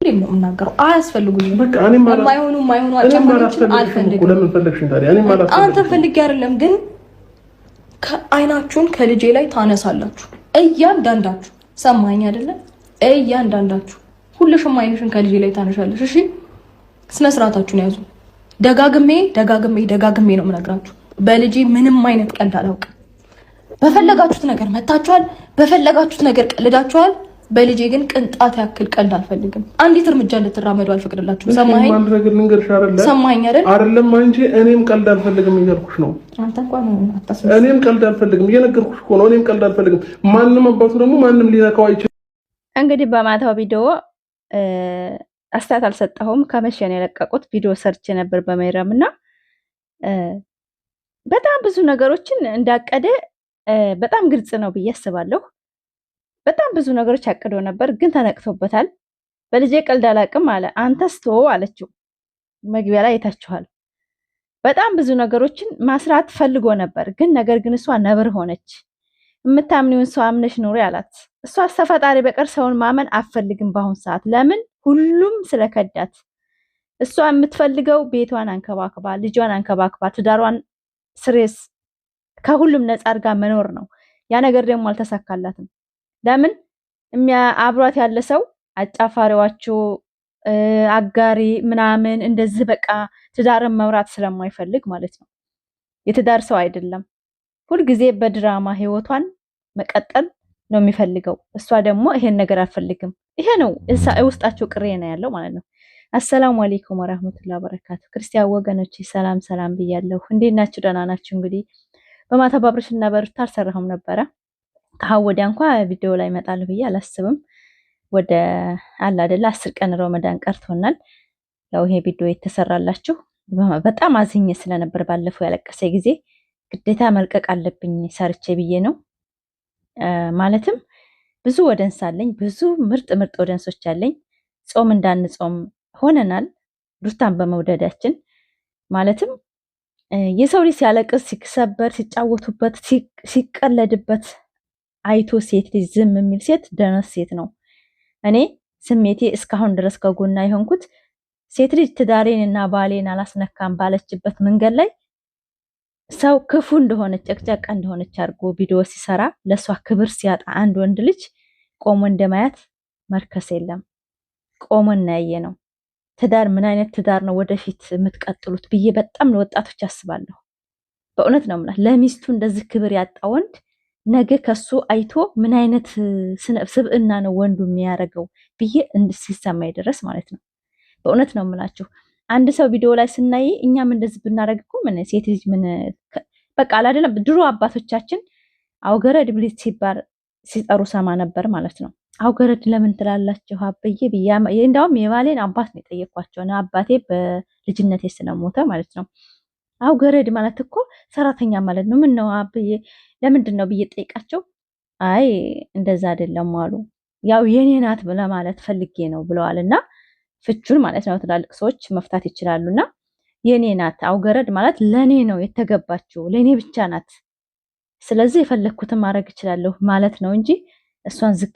ሁሌም ነው የምናገረው። አያስፈልጉኝም። በቃ እኔ ማለት ማይሆኑ አጨማሪዎችን አልፈልግም። ለምን ፈለግሽ ታዲያ? እኔ ማለት አንተ ፈልጌ አይደለም፣ ግን አይናችሁን ከልጄ ላይ ታነሳላችሁ እያንዳንዳችሁ። ሰማኝ አይደለ? እያንዳንዳችሁ ሁልሽም አይንሽን ከልጄ ላይ ታነሻለሽ። እሺ ስነ ስርዓታችሁን ያዙ። ደጋግሜ ነው የምነግራችሁ። በልጄ ምንም አይነት ቀልድ አላውቅም። በፈለጋችሁት ነገር መታችኋል፣ በፈለጋችሁት ነገር ቀልዳችኋል። በልጄ ግን ቅንጣት ያክል ቀልድ አልፈልግም። አንዲት እርምጃ እንድትራመዱ አልፈቅድላችሁም። ሰማኸኝ? አንድ ነገር ልንገርሽ አይደለ? ሰማኸኝ አይደል? አይደለም አንቺ እኔም ቀልድ አልፈልግም እያልኩሽ ነው። አንተ እንኳን አታስመስል። እኔም ቀልድ አልፈልግም እየነገርኩሽ እኮ ነው። እኔም ቀልድ አልፈልግም። ማንም አባቱ ደግሞ ማንም ሊነካው አይችልም። እንግዲህ በማታው ቪዲዮ አስተያየት አልሰጠሁም። ከመቼ ነው የለቀቁት? ቪዲዮ ሰርች ነበር በመይረም እና በጣም ብዙ ነገሮችን እንዳቀደ በጣም ግልጽ ነው ብዬ አስባለሁ። በጣም ብዙ ነገሮች አቅዶ ነበር፣ ግን ተነቅቶበታል። በልጄ ቀልድ አላቅም አለ። አንተስ ተወው አለችው። መግቢያ ላይ አይታችኋል። በጣም ብዙ ነገሮችን ማስራት ፈልጎ ነበር፣ ግን ነገር ግን እሷ ነብር ሆነች። የምታምኒውን ሰው አምነሽ ኑሪ አላት። እሷ ከፈጣሪ በቀር ሰውን ማመን አትፈልግም በአሁን ሰዓት። ለምን? ሁሉም ስለከዳት። እሷ የምትፈልገው ቤቷን አንከባክባ፣ ልጇን አንከባክባ፣ ትዳሯን ስሬስ ከሁሉም ነፃ አድርጋ መኖር ነው። ያ ነገር ደግሞ አልተሳካላትም። ለምን? አብሯት ያለ ሰው አጫፋሪዋቸው አጋሪ ምናምን እንደዚህ በቃ ትዳርን መምራት ስለማይፈልግ ማለት ነው። የትዳር ሰው አይደለም። ሁልጊዜ በድራማ ህይወቷን መቀጠል ነው የሚፈልገው። እሷ ደግሞ ይሄን ነገር አልፈልግም። ይሄ ነው ውስጣቸው ቅሬ ነው ያለው ማለት ነው። አሰላሙ አለይኩም ወራህመቱላሂ ወበረካቱ። ክርስቲያን ወገኖች ሰላም ሰላም ብያለሁ። እንዴት ናችሁ? ደህና ናችሁ? እንግዲህ በማታ ባብርሽና በሩታ አልሰራሁም ነበረ። ከወዲያ እንኳን ቪዲዮ ላይ እመጣለሁ ብዬ አላስብም። ወደ አላ አይደለ 10 ቀን ረመዳን ቀርቶናል። ያው ይሄ ቪዲዮ የተሰራላችሁ በጣም አዝኜ ስለነበር ባለፈው ያለቀሰ ጊዜ ግዴታ መልቀቅ አለብኝ ሰርቼ ብዬ ነው። ማለትም ብዙ ወደንስ አለኝ፣ ብዙ ምርጥ ወደንሶች አለኝ። ጾም እንዳንጾም ሆነናል ሩታን በመውደዳችን። ማለትም የሰው ልጅ ሲያለቅስ፣ ሲሰበር፣ ሲጫወቱበት፣ ሲቀለድበት አይቶ ሴት ልጅ ዝም የሚል ሴት ደነስ ሴት ነው። እኔ ስሜቴ እስካሁን ድረስ ከጎና የሆንኩት ሴት ልጅ ትዳሬን እና ባሌን አላስነካም ባለችበት መንገድ ላይ ሰው ክፉ እንደሆነች ጨቅጨቃ እንደሆነች አድርጎ ቪዲዮ ሲሰራ ለሷ ክብር ሲያጣ አንድ ወንድ ልጅ ቆሞ እንደማያት መርከስ የለም። ቆሞ እናያየ ነው። ትዳር ምን አይነት ትዳር ነው ወደፊት የምትቀጥሉት ብዬ በጣም ለወጣቶች አስባለሁ። በእውነት ነው የምልህ። ለሚስቱ እንደዚህ ክብር ያጣ ወንድ ነገ ከሱ አይቶ ምን አይነት ስብዕና ነው ወንዱ የሚያደርገው ብዬ ሲሰማኝ ድረስ ማለት ነው። በእውነት ነው የምላችሁ። አንድ ሰው ቪዲዮ ላይ ስናይ እኛም እንደዚህ ብናደርግ እኮ ምን ሴት ልጅ ምን በቃ አይደለም። ድሮ አባቶቻችን አውገረድ ብሊት ሲባል ሲጠሩ ሰማ ነበር ማለት ነው። አውገረድ ለምን ትላላችሁ አበዬ ብያ እንደውም የባሌን አባት ነው የጠየኳቸው እና አባቴ በልጅነቴ ስለሞተ ማለት ነው። አውገረድ ማለት እኮ ሰራተኛ ማለት ነው። ምን ነው አበዬ ለምንድን ነው ብዬ ጠይቃቸው፣ አይ እንደዛ አይደለም አሉ። ያው የኔ ናት ለማለት ፈልጌ ነው ብለዋልና ፍቹን ማለት ነው ትላልቅ ሰዎች መፍታት ይችላሉና የኔ ናት አውገረድ ማለት ለኔ ነው የተገባችው፣ ለኔ ብቻ ናት። ስለዚህ የፈለኩትን ማድረግ እችላለሁ ማለት ነው እንጂ እሷን ዝቅ